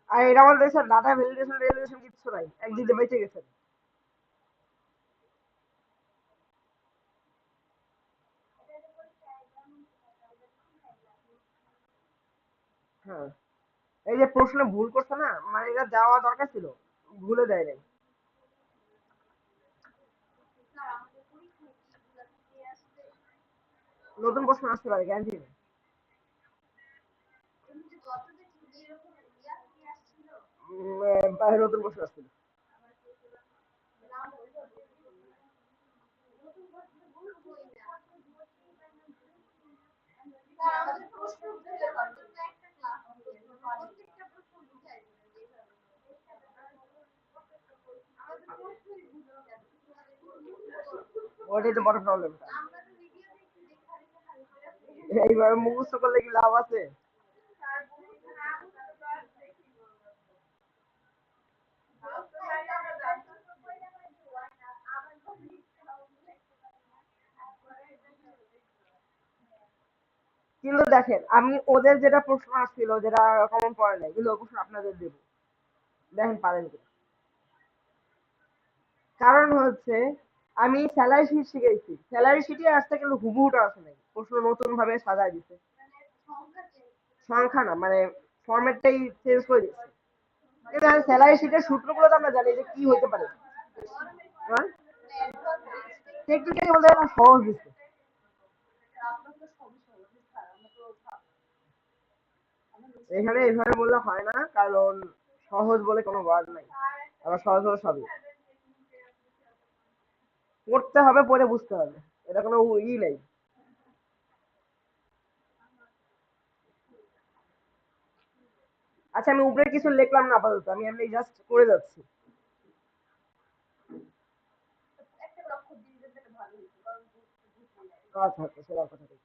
আর এটা আমার দেশের ডাটা ভ্যালিডেশন রেগুলেশন কিচ্ছু নাই, একদিকে বেঁচে গেছেন। হ্যাঁ, এই যে প্রশ্ন ভুল করছে না, মানে এটা দেওয়া দরকার ছিল, ভুলে দেয় নাই। নতুন প্রশ্ন আসতে পারে, গ্যারান্টি নেই। বাইরে নতুন প্রশ্ন আসছিল। ওইটাই তো বড় প্রবলেম। এইভাবে মুখস্থ করলে কি লাভ আছে? কিন্তু দেখেন, আমি ওদের যেটা প্রশ্ন আসছিল, যেটা কমন পড়ে নাই, কিন্তু ওই প্রশ্ন আপনাদের দেবো, দেখেন পারেন কি। কারণ হচ্ছে, আমি স্যালারি শিট শিখেছি, স্যালারি শিটে আসতে কিন্তু হুবহুটা আসে নাই, প্রশ্ন নতুন ভাবে সাজায় দিছে। সংখ্যা না, মানে ফরম্যাটটাই চেঞ্জ করে দিচ্ছে। কিন্তু স্যালারি শিটের সূত্রগুলো তো আমরা জানি যে কি হইতে পারে। হ্যাঁ, টেকনিক্যালি বলতে এখন সহজ দিচ্ছে। এখানে এইভাবে বললে হয় না, কারণ সহজ বলে কোনো ওয়ার্ড নাই, আবার সহজ হলে সবই পড়তে হবে, পড়ে বুঝতে হবে, এটা কোনো নেই। আচ্ছা, আমি উপরে কিছু লিখলাম না আপাতত, আমি এমনি জাস্ট করে যাচ্ছি। আচ্ছা আচ্ছা, সেটা কথা ঠিক।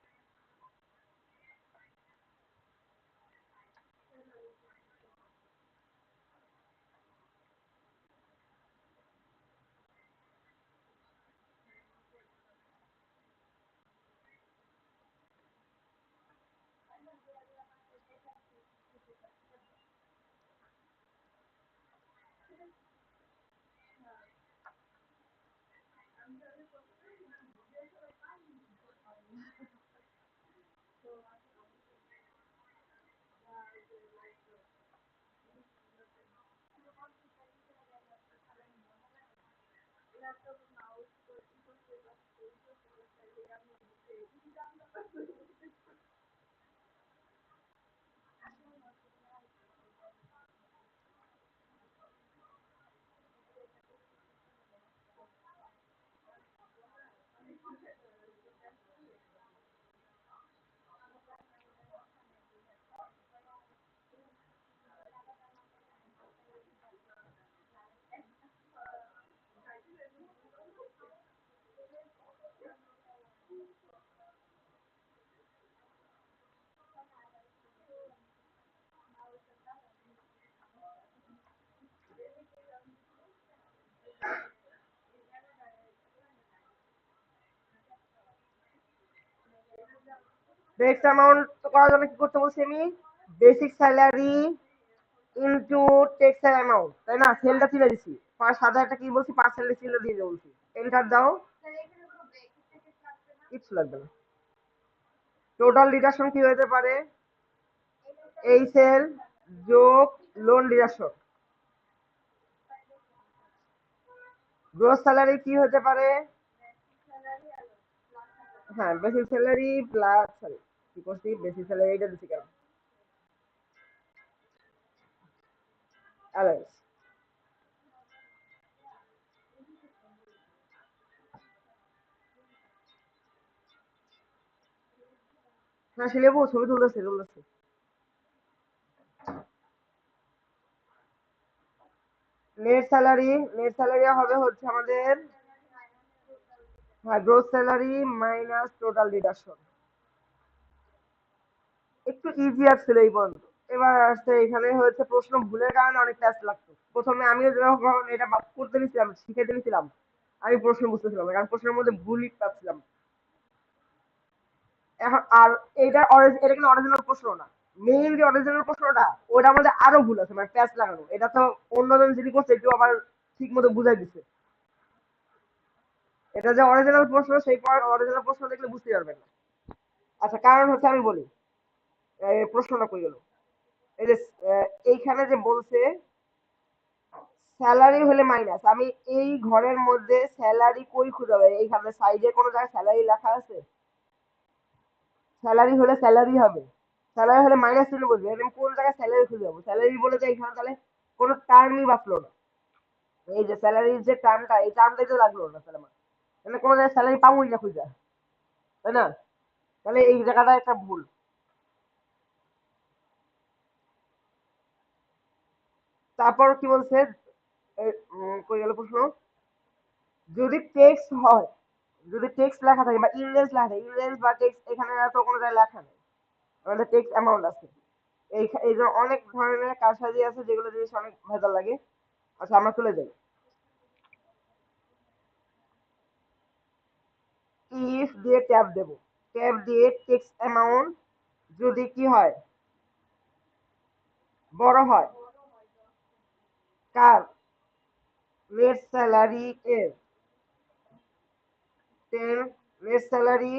ফিক্সড অ্যামাউন্ট করার জন্য কি করতে বলছি আমি? Basic salary into textile amount, তাই না? সেলটা তুলে দিছি, সাদা একটা কি বলছি, পার্সেন্টেজ ছিল দিয়ে বলছি। এন্টার দাও। কিচ্ছু লাগবে না। টোটাল ডিডাকশন কি হতে পারে? এই সেল যোগ লোন ডিডাকশন। গ্রোস স্যালারি কি হতে পারে? হ্যাঁ, বেসিক স্যালারি প্লাস, সরি কি করছি, বেসিক স্যালারি এটা দিচ্ছি কেন, অ্যালাউন্স। হ্যাঁ শিলেবু ছবি তুলতেছে। নেট স্যালারি হবে হচ্ছে আমাদের, হ্যাঁ growth salary minus total deduction. একটু ইজিয়ার ছিল এই পর্যন্ত। এবার আসছে এখানে হচ্ছে প্রশ্ন ভুলের কারণে অনেক টাইম লাগতো। প্রথমে আমিও যখন এটা করতে নিছিলাম, শিখাইতে নিছিলাম, আমি প্রশ্ন বুঝতেছিলাম না, কারণ প্রশ্নের মধ্যে ভুলই পাচ্ছিলাম। এখন আর এটা কিন্তু অরিজিনাল প্রশ্ন না। মেইন যে অরিজিনাল প্রশ্নটা, ওটার মধ্যে আরো ভুল আছে, মানে প্যাচ লাগানো। এটা তো অন্যজন যিনি করছে একটু আবার ঠিক মতো বুঝাই দিচ্ছে। এটা যে অরিজিনাল প্রশ্ন, সেই অরিজিনাল প্রশ্ন দেখলে বুঝতে পারবেন না। আচ্ছা কারণ হচ্ছে আমি বলি, প্রশ্নটা কই গেল। এই যে এইখানে যে বলছে স্যালারি হলে মাইনাস, আমি এই ঘরের মধ্যে স্যালারি কই খুঁজে পাই? এইখানে সাইডে কোনো জায়গায় স্যালারি লেখা আছে? স্যালারি হলে স্যালারি হবে, স্যালারি হলে মাইনাস চিহ্ন বলবে, এরকম কোন জায়গায় স্যালারি খুঁজে পাবো? স্যালারি বলে যে এখানে তাহলে কোনো টার্মই বাঁচলো না। এই যে স্যালারির যে টার্মটা, এই টার্মটাই তো লাগলো না তাহলে আমার, মানে কোনো জায়গায় স্যালারি পাবোই না খুঁজে, তাই না? তাহলে এই জায়গাটা একটা ভুল। তারপর কি বলছে, কই গেল প্রশ্ন? যদি টেক্সট হয়, যদি টেক্সট লেখা থাকে বা ইংরেজ লেখা থাকে, ইংরেজ বা টেক্সট এখানে তো কোনো জায়গায় লেখা নেই, আমাদের টেক্সট অ্যামাউন্ট আছে। এই যে অনেক ধরনের কারসাজি আছে যেগুলো জিনিস অনেক ভেজাল লাগে। আচ্ছা আমরা চলে যাই। ইফ দিয়ে ট্যাব দেব, ট্যাব দিয়ে টেক্সট অ্যামাউন্ট যদি কি হয়, বড় হয়, কার? নেট স্যালারি এর। 10, নেট স্যালারি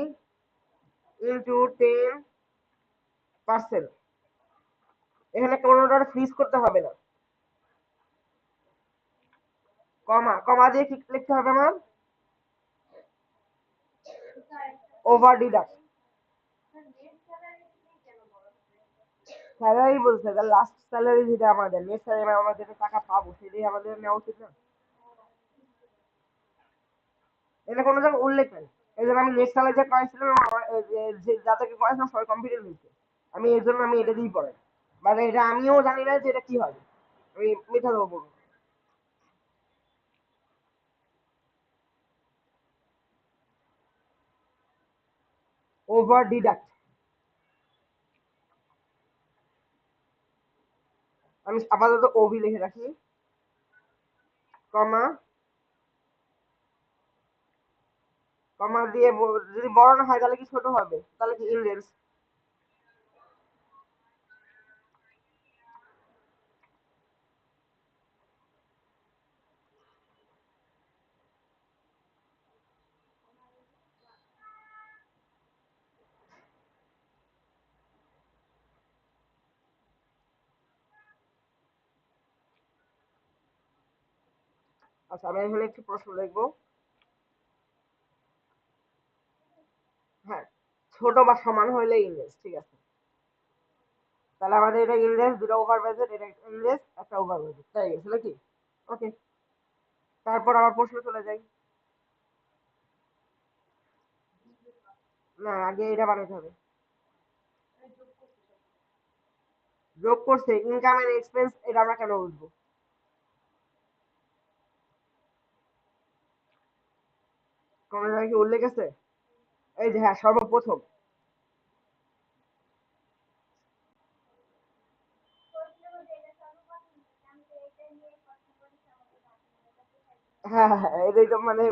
ইন্টু 10%। এখানে কোনোটা ফ্রিজ করতে হবে না। কমা, কমা দিয়ে কি লিখতে হবে আমার? Over deduct. স্যালারি বলছে, লাস্ট স্যালারি যেটা আমাদের নেট স্যালারি, আমরা যেটা টাকা পাবো সেটাই আমাদের নেওয়া উচিত না? এটা কোনো জায়গায় উল্লেখ নেই। এই জন্য আমি নেট স্যালারি যে করাইছিলাম, যাদেরকে করাইছিলাম সবাই কম্পিউটার হয়েছে, আমি এই জন্য আমি এটা দিয়েই পড়াই। মানে এটা আমিও জানি না যে এটা কি হবে, আমি মিথ্যা দেবো বলবো। ওভার ডিডাক্ট, আমি আপাতত ওবি লিখে রাখি। কমা, কমা দিয়ে যদি বড় না হয় তাহলে কি ছোট হবে? তাহলে কি ইন্ডেন্স? আচ্ছা আমি এখানে একটি প্রশ্ন লিখবো। হ্যাঁ, ছোট বা সমান হইলে ইংরেজ, ঠিক আছে। তাহলে আমাদের এটা ইংরেজ, দুটো ওভার ব্র্যাকেট, এটা ইংরেজ, একটা ওভার ব্র্যাকেট, তাই গেছে নাকি? ওকে, তারপর আবার প্রশ্ন চলে যাই। না আগে এটা বানাতে হবে। যোগ করছে ইনকাম এন্ড এক্সপেন্স, এটা আমরা কেন বুঝবো? কোন জায়গায় কি উল্লেখ আছে? এই যে হ্যাঁ, সর্বপ্রথম। হ্যাঁ হ্যাঁ হ্যাঁ, এটাই তো মানে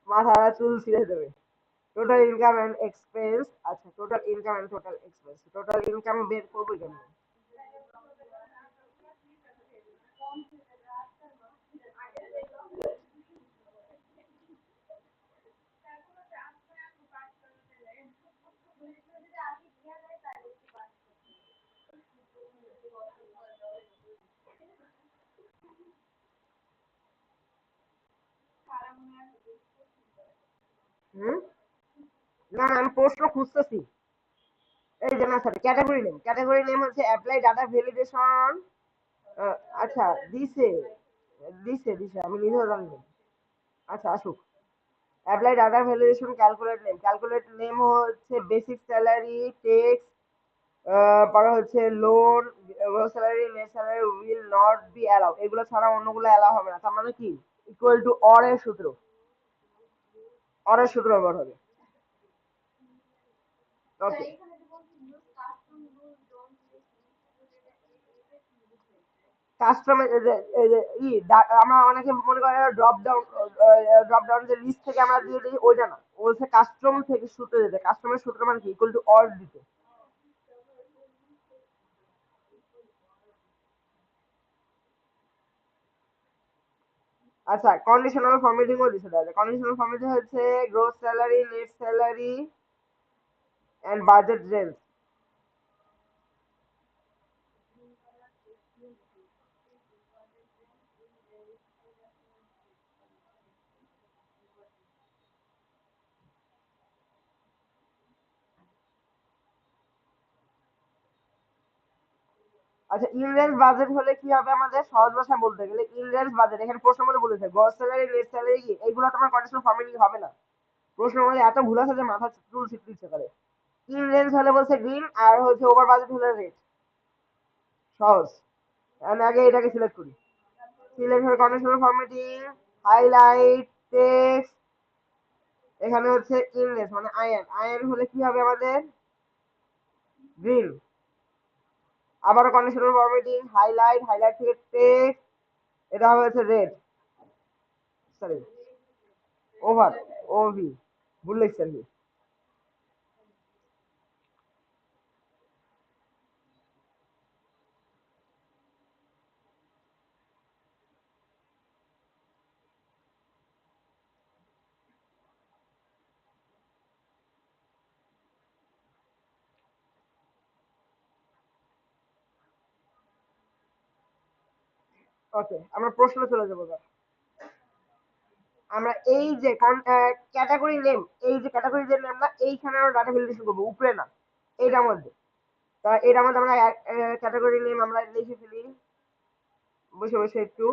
মাথা চুল ছিঁড়ে দেবে। টোটাল ইনকাম এন্ড এক্সপেন্স, আচ্ছা total income and total expense, total income বের করবো কেমন? হুম, না না, আমি প্রশ্ন খুঁজতেছি। এই যে না স্যার, ক্যাটাগরি নেম হচ্ছে অ্যাপ্লাই ডাটা ভ্যালিডেশন। আচ্ছা, দিছে দিছে দিছে, আমি নিজেও জানি না। আচ্ছা আসুক। Apply data validation calculate name হচ্ছে বেসিক স্যালারি টেক্স, পরে হচ্ছে loan gross salary net salary will not be allow, এগুলো ছাড়া অন্যগুলো অ্যালাউ হবে না। তার মানে কি ইকুয়াল টু অর এর সূত্র ব্যবহার হবে। ওকে, কাস্টমার আমরা অনেকে মনে করে ড্রপ ডাউন যে লিস্ট থেকে আমরা দিয়ে দিই, ওইটা না, ও হচ্ছে কাস্টম থেকে সূত্র দিতে, কাস্টমের সূত্র মানে কি ইকুয়াল টু অর দিতে। আচ্ছা, কন্ডিশনাল ফরম্যাটিং ও দিছে দাদা। কন্ডিশনাল ফরম্যাটিং হচ্ছে gross salary net salary and budget range. আচ্ছা, ইন রেঞ্জ বাজেট হলে কি হবে, আমাদের সহজ ভাষায় বলতে গেলে ইন রেঞ্জ বাজেট, এখানে প্রশ্ন মধ্যে বলেছে গ্রস স্যালারি নেট স্যালারি কি এইগুলো তোমার কন্ডিশনাল ফরম্যাটিং হবে না। প্রশ্ন মধ্যে এত ভুল আছে যে মাথা চুল ছিটতে ইচ্ছে করে। ইন রেঞ্জ হলে বলছে গ্রিন, আর হচ্ছে ওভার বাজেট হলে রেড। সহজ। আমি আগে এটাকে সিলেক্ট করি। সিলেক্ট হয়ে কন্ডিশনাল ফরম্যাটিং, হাইলাইট টেক্সট, এখানে হচ্ছে ইনলেস মানে আয়ন, আয়ন হলে কি হবে আমাদের গ্রিন। আবারও কন্ডিশনাল ফরম্যাটিং, হাইলাইট থেকে টেক্সট, এটা হবে হচ্ছে রেড, সরি ওভার, ওভি, ভুল লিখছি আর কি। ওকে, আমরা প্রশ্ন চলে যাবো এবার। আমরা এই যে ক্যাটাগরি নেম, এই যে ক্যাটাগরি যে নেম না, এইখানে আমরা ডাটা ভ্যালিডেশন করবো, উপরে না, এইটার মধ্যে। তা এটার মধ্যে আমরা ক্যাটাগরি নেম আমরা লিখে ফেলি বসে বসে একটু।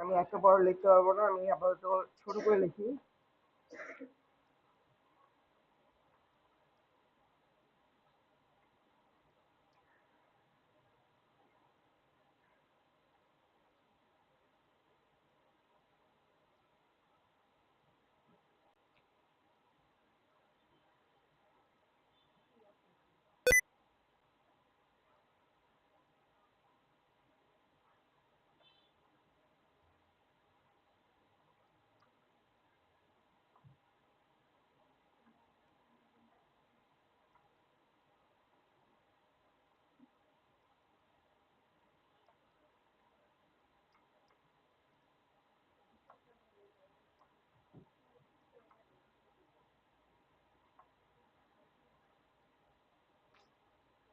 আমি এত বড় লিখতে পারবো না, আমি আপাতত ছোট করে লিখি।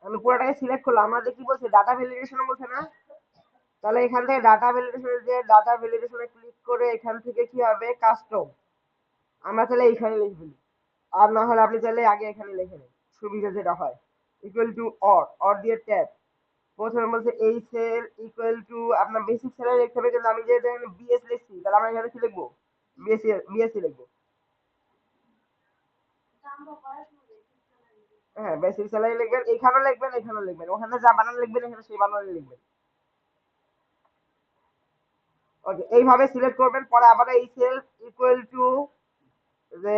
আমি পুরোটাকে সিলেক্ট করলাম, আমাদের কি বলছে ডাটা ভ্যালিডেশন বলছে না। তাহলে এখান থেকে ডাটা ভ্যালিডেশনে ক্লিক করে এখান থেকে কি হবে কাস্টম, আমরা তাহলে এইখানে লিখবি। আর না হলে আপনি চাইলে আগে এখানে লিখে নেন, সুবিধা যেটা হয়। ইকুয়াল টু অর দিয়ে ট্যাব, প্রথমে বলছে এই সেল ইকুয়াল টু আপনার বেসিক স্যালারি লিখতে হবে, কিন্তু আমি যে বিএস লিখছি তাহলে আমরা এখানে কি লিখবো, বিএসসি লিখবো। হ্যাঁ, বেসিক স্যালারি লিখবেন, এখানেও লিখবেন এখানেও লিখবেন, ওখানে যা বানান লিখবেন এখানে সেই বানানই লিখবেন। ওকে, এইভাবে সিলেক্ট করবেন, পরে আবার এই সেল ইকুয়াল টু যে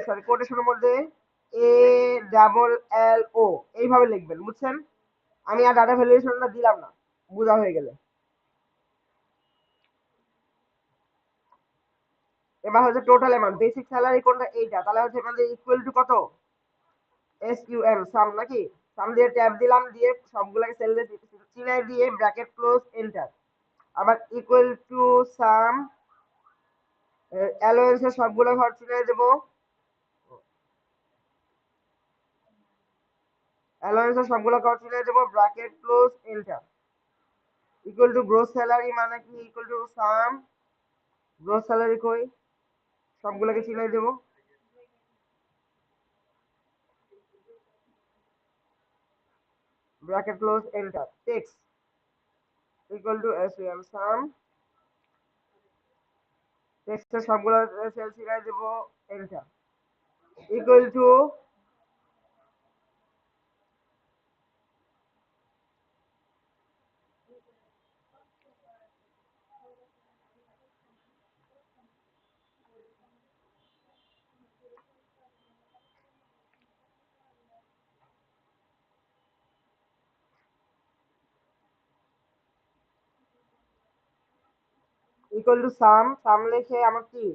সরি কোটেশনের মধ্যে এ ডাবল এল ও, এইভাবে লিখবেন, বুঝছেন। আমি আর ডাটা ভ্যালিডেশনটা দিলাম না, বোঝা হয়ে গেলে। এবার হচ্ছে টোটাল অ্যামাউন্ট, বেসিক স্যালারি কোনটা এইটা, তাহলে হচ্ছে আমাদের ইকুয়াল টু কত, SUM সাম নাকি, সাম দিয়ে ট্যাব দিলাম, দিয়ে সবগুলোকে সেলে চিনাই দিয়ে ব্র্যাকেট ক্লোজ এন্টার। আবার ইকুয়াল টু সাম অ্যালোয়েন্সের সবগুলো ঘর চিনাই দেবো, অ্যালোয়েন্সের সবগুলো ঘর চিনাই দেবো, bracket close enter. Equal two gross salary মানে কি, equal to some gross salary কই, সবগুলোকে চিনাই দেবো, bracket close enter. Text equal to SUM সাম, টেক্সটের সবগুলো সেল চিনাই দেবো, এন্টার। ইকুয়াল টু সাম লিখে আমার কি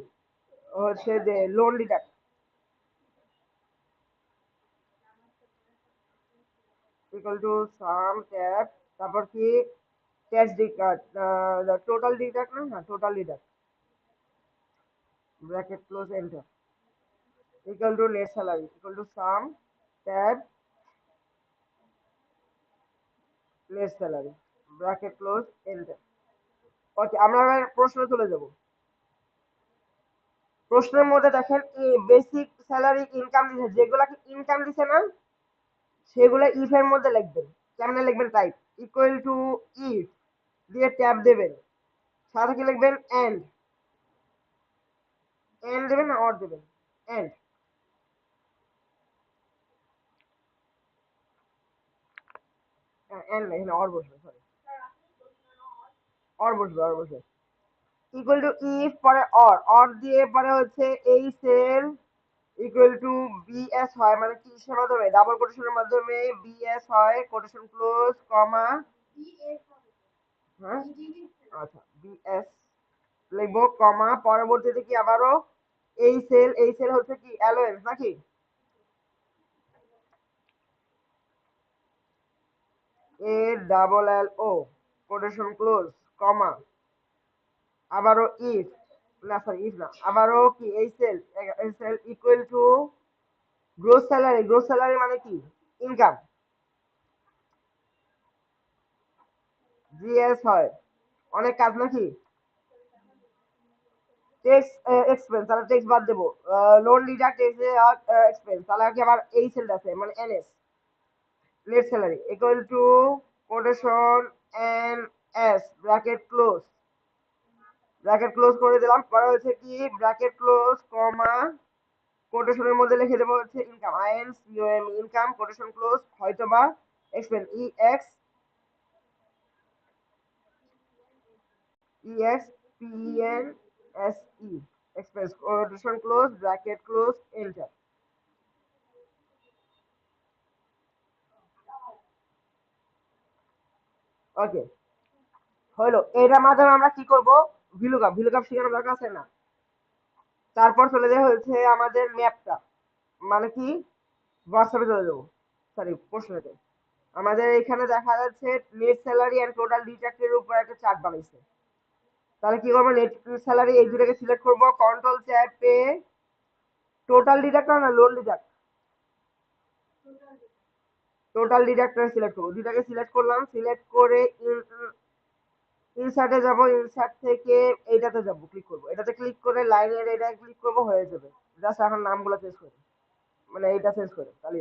হচ্ছে যে loan deduct, equal to sum tab, তারপর কি ট্যাক্স ডিডাক্ট, টোটাল ডিডাক্ট না, হ্যাঁ total deduct, bracket close enter. Equal to net salary, equal to sum tab net salary, bracket close enter. Okay, আমরা এবার প্রশ্নে চলে যাব। প্রশ্নের মধ্যে দেখেন বেসিক স্যালারি ইনকাম দিছে, যেগুলাকে ইনকাম দিছে না সেগুলো ইফ এর মধ্যে লিখবেন। কেমনে লিখবেন, টাইপ ইকুয়াল টু ইফ দিয়ে ট্যাব দেবেন, সাথে কি লিখবেন, এন্ড, এন্ড দেবেন না অর দেবেন, এন্ড, এন্ড না, এখানে অর বসবে, সরি অর বসবে, অর বসবে। ইকুয়াল টু ইফ পরে অর, অর দিয়ে পরে হচ্ছে এই সেল ইকুয়াল টু বিএস হয়, মানে কি কিসের মাধ্যমে, ডাবল কোটেশনের মাধ্যমে বিএস হয়, কোটেশন ক্লোজ কমা, হ্যাঁ আচ্ছা বিএস লিখবো কমা, পরবর্তীতে কি আবারও এই সেল হচ্ছে কি অ্যালোয়েন্স নাকি, ALLO কোটেশন ক্লোজ কমা, আবারও ইফ, না সরি ইফ না, আবারও কি এই sell equal to gross salary, gross salary মানে কি ইনকাম, জিএস হয়, অনেক কাজ নাকি, টেক্স এক্সপেন্স, তাহলে টেক্স বাদ দেবো, লোন ডিডাক্ট এক্সপেন্স, তাহলে কি আবার এই সেলটা আছে মানে NS, net salary equal two quotation N S bracket close, bracket close করে দিলাম, পরে হচ্ছে কি ব্র্যাকেট ক্লোজ কমা, কোটেশনের মধ্যে লিখে দেবো হচ্ছে income, INCOM income, quotation close হয়তোবা expense, EXPENSE expense, quotation close bracket close enter. Okay হলো, এটার মাধ্যমে আমরা কি করব, ভিলুকাপ, ভিলুকাপ শেখানোর দরকার আছে না। তারপর চলে যায় হচ্ছে আমাদের ম্যাপটা, মানে কি হোয়াটসঅ্যাপে চলে যাবো, সরি প্রশ্নতে। আমাদের এখানে দেখা যাচ্ছে নেট স্যালারি এন্ড টোটাল ডিডাক্টের উপর একটা চার্ট বানাইছে, তাহলে কি করবো, নেট স্যালারি এই দুটাকে সিলেক্ট করবো, কন্ট্রোল ট্যাবে টোটাল ডিডাক্ট না লোন ডিডাক্ট, টোটাল ডিডাক্টর সিলেক্ট করবো, দুটাকে সিলেক্ট করলাম, সিলেক্ট করে ইনসার্টে যাব, ইনসার্ট থেকে এইটাতে যাব, ক্লিক করবো, এটাতে ক্লিক করে লাইনের এটা ক্লিক করবো, হয়ে যাবে। জাস্ট এখন নামগুলো চেঞ্জ করে, মানে এইটা চেঞ্জ করে তাহলে